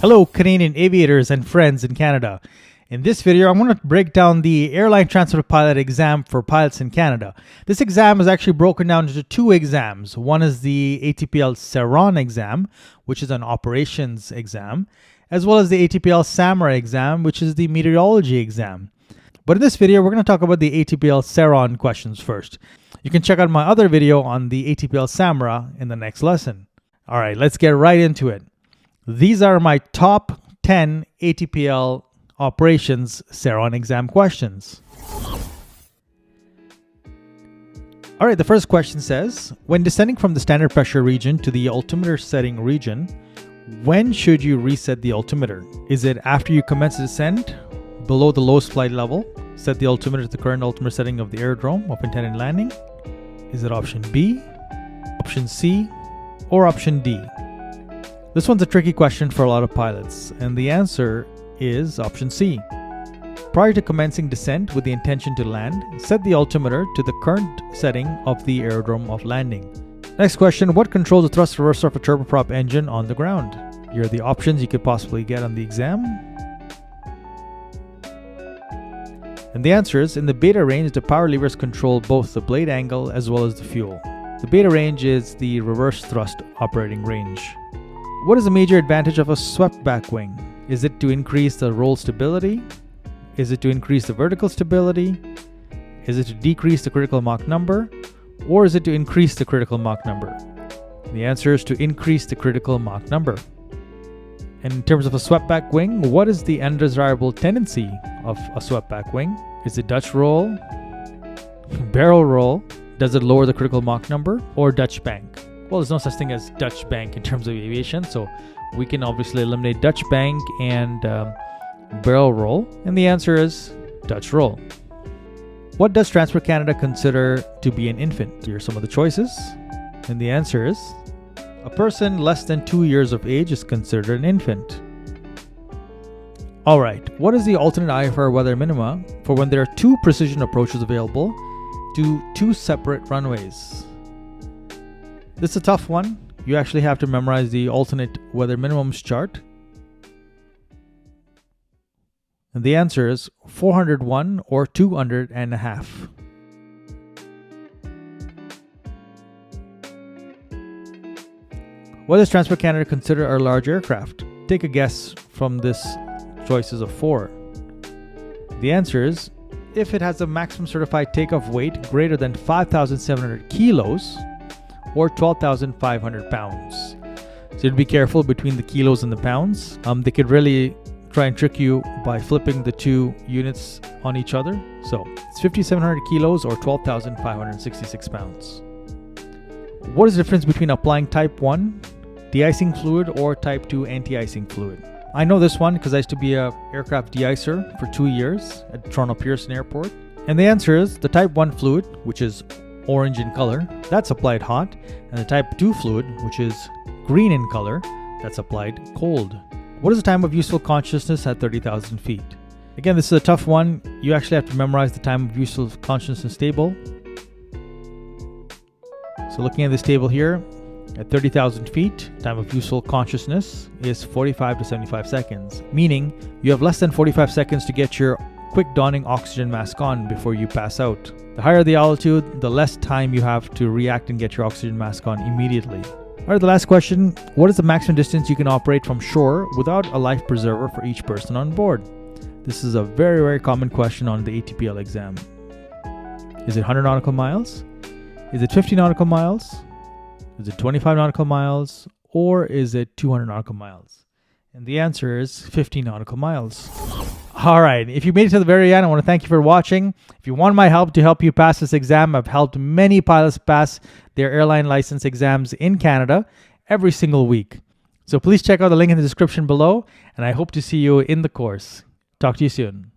Hello Canadian aviators and friends in Canada. In this video, I'm going to break down the Airline Transfer Pilot exam for pilots in Canada. This exam is actually broken down into two exams. One is the ATPL SARON exam, which is an operations exam, as well as the ATPL SAMRA exam, which is the meteorology exam. But in this video, we're going to talk about the ATPL SARON questions first. You can check out my other video on the ATPL SAMRA in the next lesson. All right, let's get right into it. These are my top 10 ATPL operations SARON exam questions. All right, the first question says, when descending from the standard pressure region to the altimeter setting region, when should you reset the altimeter? Is it after you commence the descent, below the lowest flight level, set the altimeter to the current altimeter setting of the aerodrome of intended landing? Is it option B, option C, or option D? This one's a tricky question for a lot of pilots, and the answer is option C. Prior to commencing descent with the intention to land, set the altimeter to the current setting of the aerodrome of landing. Next question, what controls the thrust reverser of a turboprop engine on the ground? Here are the options you could possibly get on the exam. And the answer is, in the beta range, the power levers control both the blade angle as well as the fuel. The beta range is the reverse thrust operating range. What is the major advantage of a swept back wing? Is it to increase the roll stability? Is it to increase the vertical stability? Is it to decrease the critical Mach number? Or is it to increase the critical Mach number? The answer is to increase the critical Mach number. And in terms of a swept back wing, what is the undesirable tendency of a swept back wing? Is it Dutch roll? Barrel roll? Does it lower the critical Mach number? Or Dutch bank? Well, there's no such thing as Dutch bank in terms of aviation, so we can obviously eliminate Dutch bank and barrel roll, and the answer is Dutch roll. What does Transport Canada consider to be an infant? Here are some of the choices, and the answer is a person less than 2 years of age is considered an infant. All right, what is the alternate IFR weather minima for when there are two precision approaches available to two separate runways? This is a tough one. You actually have to memorize the alternate weather minimums chart. And the answer is 401 or 200.5. What does Transport Canada consider a large aircraft? Take a guess from this choices of 4. The answer is, if it has a maximum certified takeoff weight greater than 5,700 kilos, or 12,500 pounds. So you'd be careful between the kilos and the pounds. They could really try and trick you by flipping the two units on each other. So it's 5,700 kilos or 12,566 pounds. What is the difference between applying type 1 de-icing fluid or type 2 anti-icing fluid? I know this one because I used to be an aircraft de-icer for 2 years at Toronto Pearson Airport. And the answer is the type 1 fluid, which is orange in color, that's applied hot, and the type 2 fluid, which is green in color, that's applied cold. What is the time of useful consciousness at 30,000 feet? Again, this is a tough one. You actually have to memorize the time of useful consciousness table. So looking at this table here, at 30,000 feet, time of useful consciousness is 45 to 75 seconds, meaning you have less than 45 seconds to get your quick donning oxygen mask on before you pass out. The higher the altitude, the less time you have to react and get your oxygen mask on immediately. All right, the last question. What is the maximum distance you can operate from shore without a life preserver for each person on board? This is a very, very common question on the ATPL exam. Is it 100 nautical miles? Is it 50 nautical miles? Is it 25 nautical miles? Or is it 200 nautical miles? And the answer is 50 nautical miles. All right, if you made it to the very end, I want to thank you for watching. If you want my help to help you pass this exam, I've helped many pilots pass their airline license exams in Canada every single week. So please check out the link in the description below, and I hope to see you in the course. Talk to you soon.